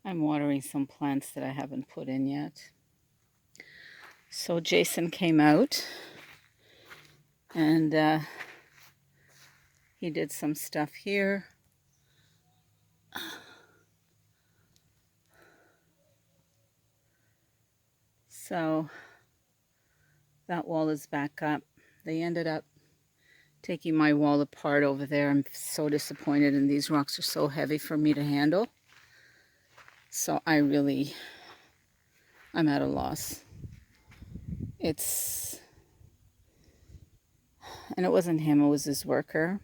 I'm watering some plants that I haven't put in yet. So Jason came out and he did some stuff here. So that wall is back up. They ended up taking my wall apart over there. I'm so disappointed, and these rocks are so heavy for me to handle. So I'm at a loss. And it wasn't him, it was his worker.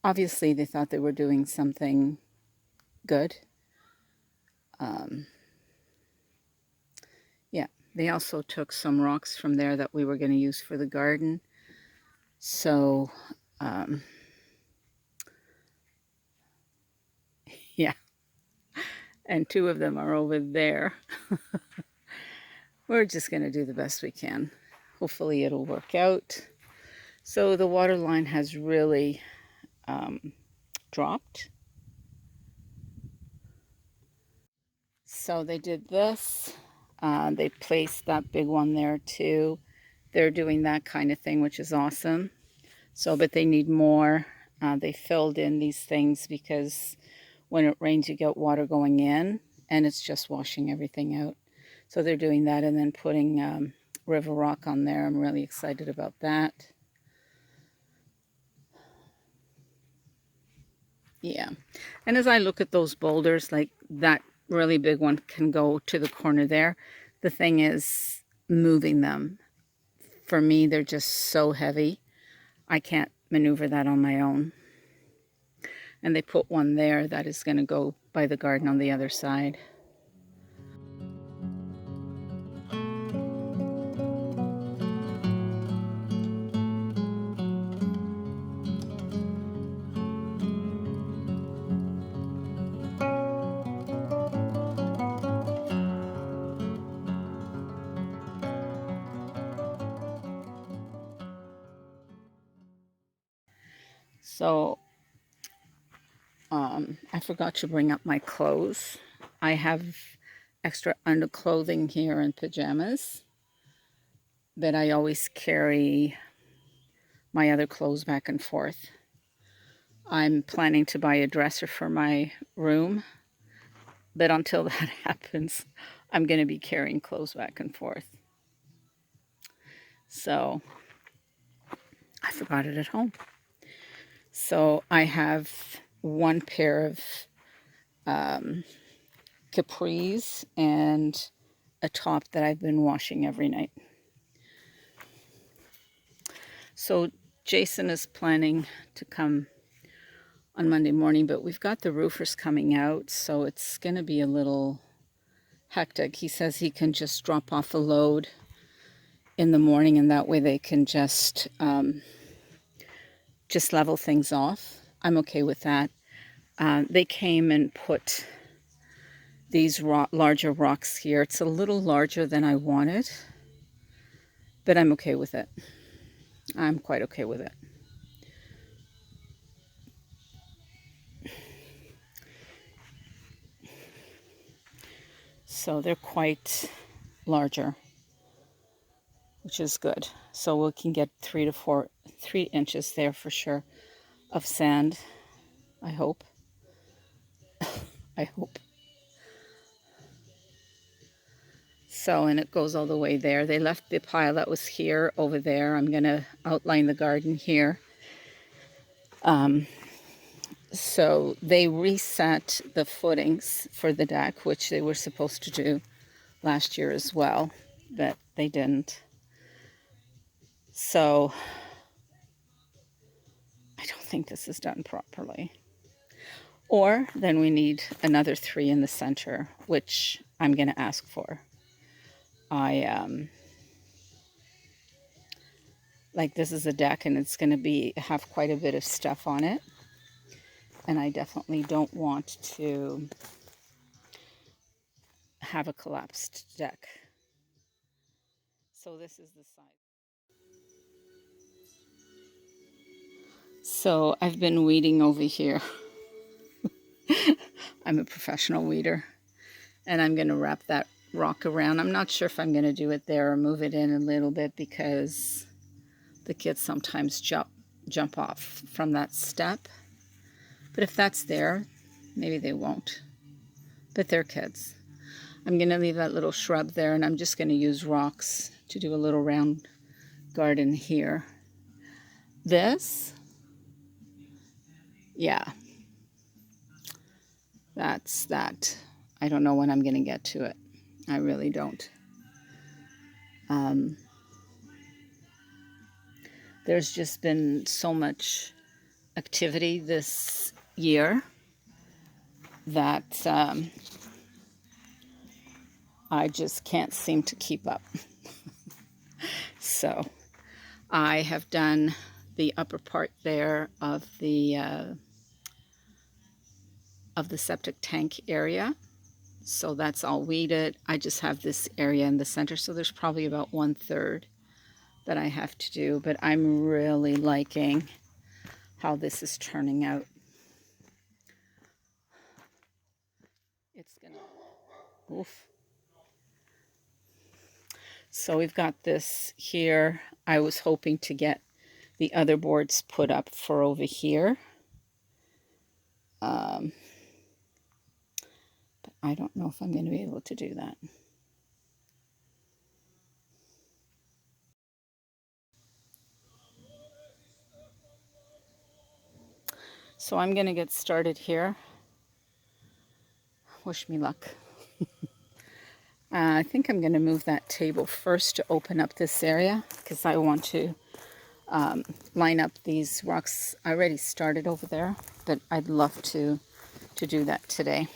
Obviously, they thought they were doing something good. Yeah, they also took some rocks from there that we were going to use for the garden. So, yeah, and two of them are over there. We're just going to do the best we can. Hopefully it'll work out. So the water line has really dropped. So they did this. They placed that big one there too. They're doing that kind of thing, which is awesome. So, but they need more. They filled in these things because when it rains, you get water going in and it's just washing everything out. So they're doing that and then putting river rock on there. I'm really excited about that. Yeah. And as I look at those boulders, like that really big one can go to the corner there. The thing is moving them. For me, they're just so heavy. I can't maneuver that on my own. And they put one there that is going to go by the garden on the other side. So I forgot to bring up my clothes. I have extra underclothing here and pajamas, but I always carry my other clothes back and forth. I'm planning to buy a dresser for my room, but until that happens, I'm going to be carrying clothes back and forth. So I forgot it at home. So I have one pair of capris and a top that I've been washing every night. So Jason is planning to come on Monday morning, but we've got the roofers coming out, so it's going to be a little hectic. He says he can just drop off a load in the morning, and that way they can just level things off. I'm okay with that. They came and put these larger rocks here. It's a little larger than I wanted, but I'm okay with it. I'm quite okay with it. So they're quite larger, which is good. So we can get 3 inches there for sure of sand. I hope. I hope. So, and it goes all the way there. They left the pile that was here over there. I'm going to outline the garden here. So they reset the footings for the deck, which they were supposed to do last year as well, but they didn't. So I don't think this is done properly. Or then we need another 3 in the center, which I'm going to ask for. Like this is a deck and it's going to have quite a bit of stuff on it. And I definitely don't want to have a collapsed deck. So this is the side. So I've been weeding over here. I'm a professional weeder. And I'm going to wrap that rock around. I'm not sure if I'm going to do it there or move it in a little bit because the kids sometimes jump off from that step. But if that's there, maybe they won't. But they're kids. I'm going to leave that little shrub there, and I'm just going to use rocks to do a little round garden here. This, yeah, that's that. I don't know when I'm going to get to it. I really don't. There's just been so much activity this year that I just can't seem to keep up. So I have done the upper part there of the septic tank area. So that's all weeded. I just have this area in the center. So there's probably about 1/3 that I have to do, but I'm really liking how this is turning out. It's gonna, oof. So we've got this here. I was hoping to get the other boards put up for over here. But I don't know if I'm going to be able to do that. So I'm going to get started here. Wish me luck. I think I'm going to move that table first to open up this area because I want to line up these rocks. I already started over there, but I'd love to do that today.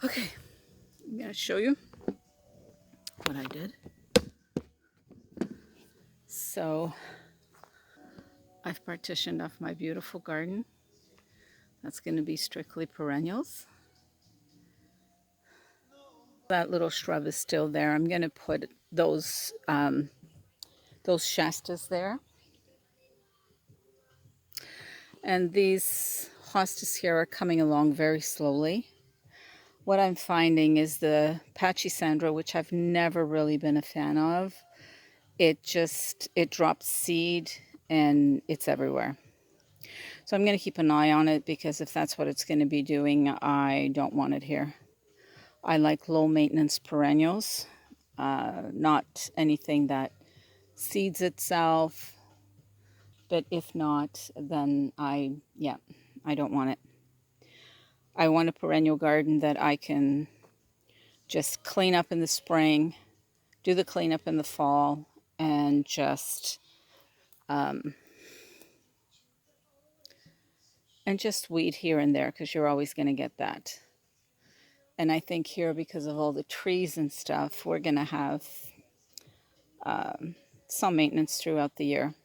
Okay, I'm going to show you what I did. So I've partitioned off my beautiful garden. That's going to be strictly perennials. That little shrub is still there. I'm going to put those Shastas there. And these hostas here are coming along very slowly. What I'm finding is the Pachycandra, which I've never really been a fan of, it drops seed and it's everywhere. So I'm going to keep an eye on it, because if that's what it's going to be doing, I don't want it here. I like low maintenance perennials, not anything that seeds itself. But if not, then I don't want it. I want a perennial garden that I can just clean up in the spring, do the cleanup in the fall, and just weed here and there, because you're always going to get that. And I think here, because of all the trees and stuff, we're going to have some maintenance throughout the year.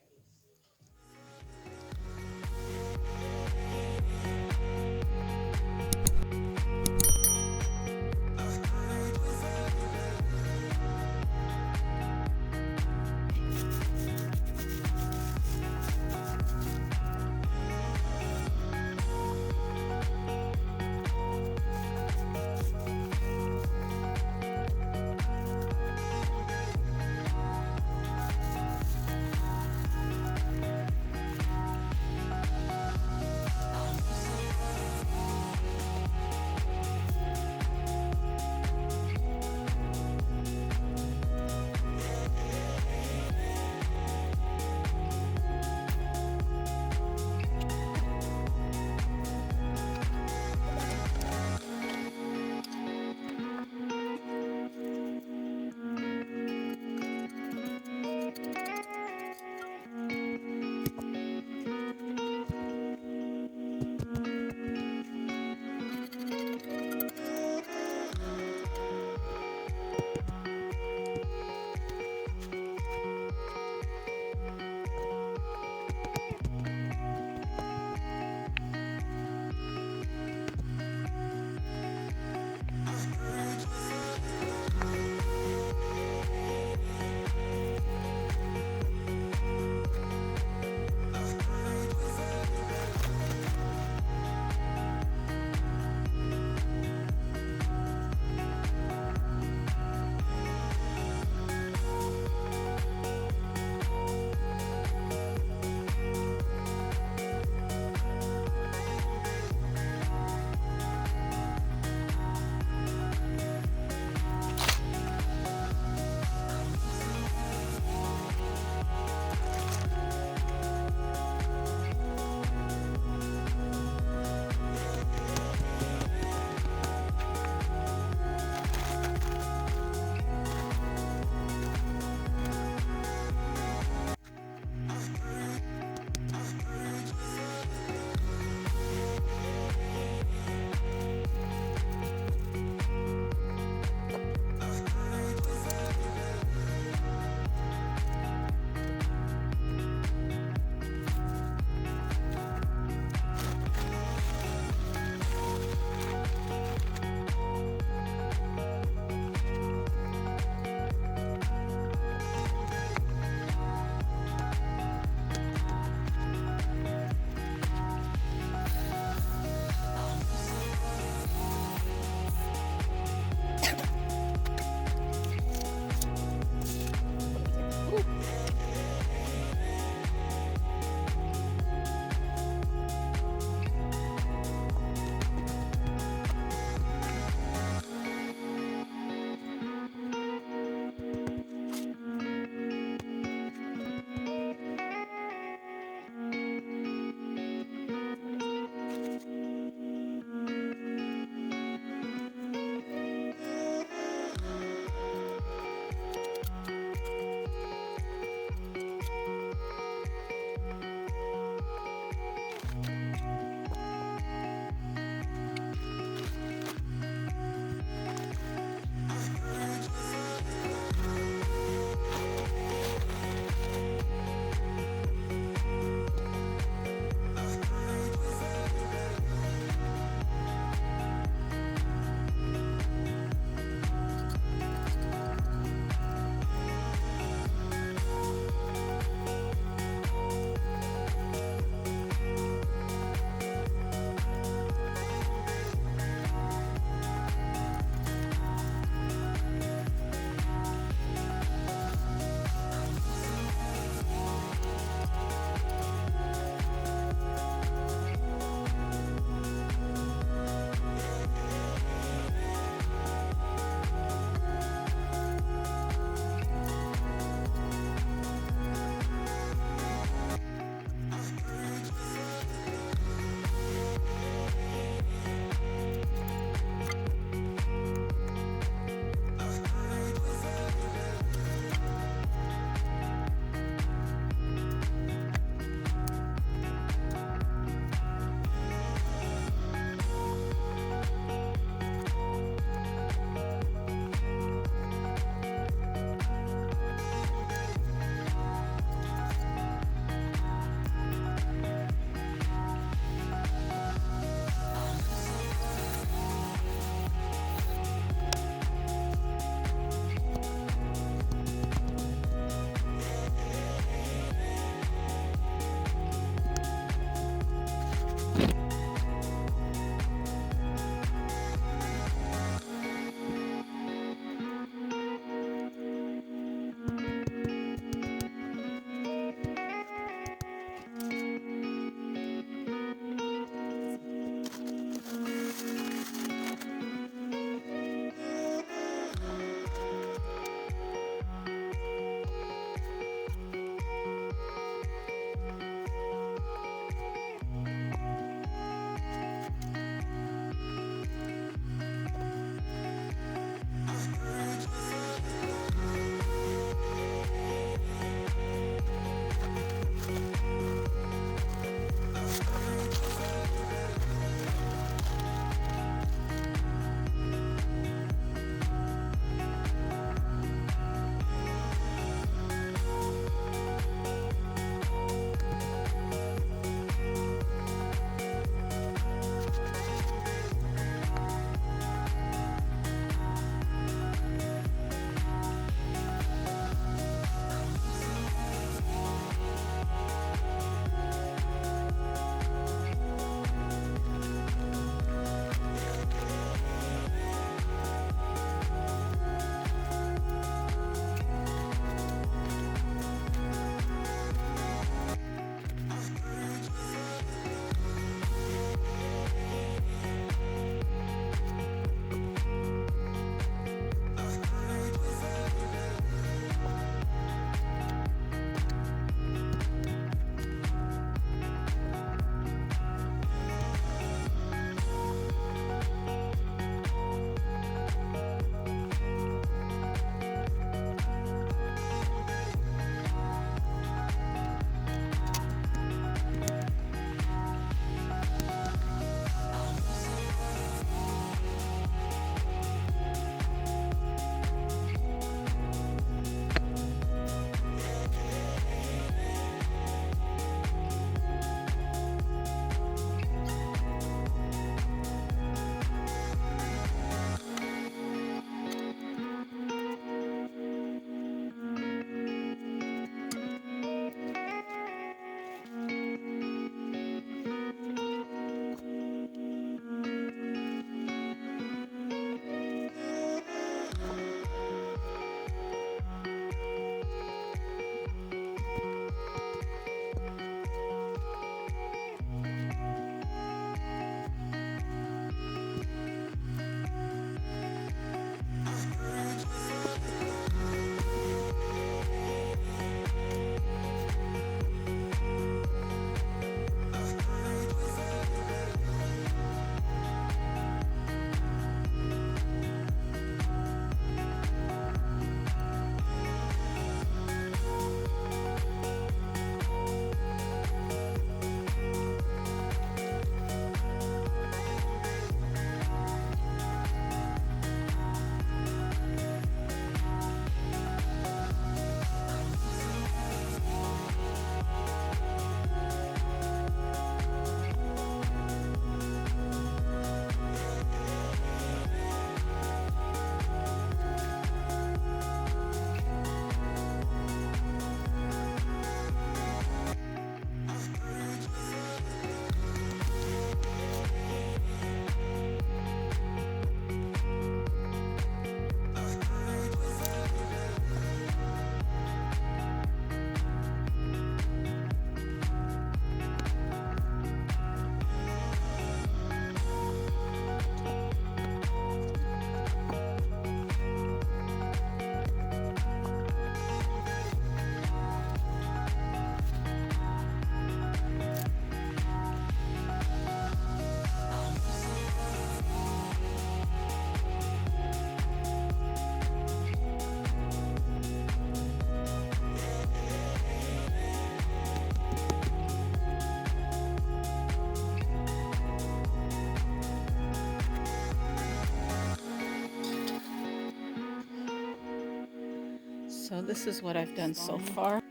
So this is what I've done so far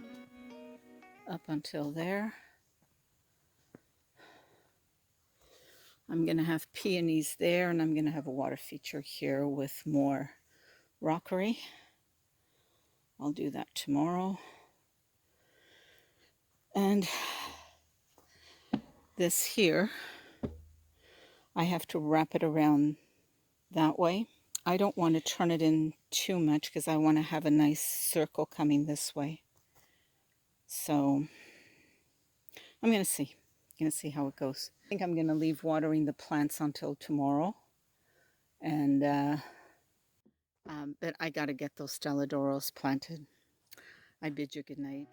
up until there. I'm going to have peonies there, and I'm going to have a water feature here with more rockery. I'll do that tomorrow. And this here, I have to wrap it around that way. I don't want to turn it in too much because I want to have a nice circle coming this way. So I'm going to see. I'm going to see how it goes. I think I'm going to leave watering the plants until tomorrow. And but I got to get those Stella D'Oros planted. I bid you good night.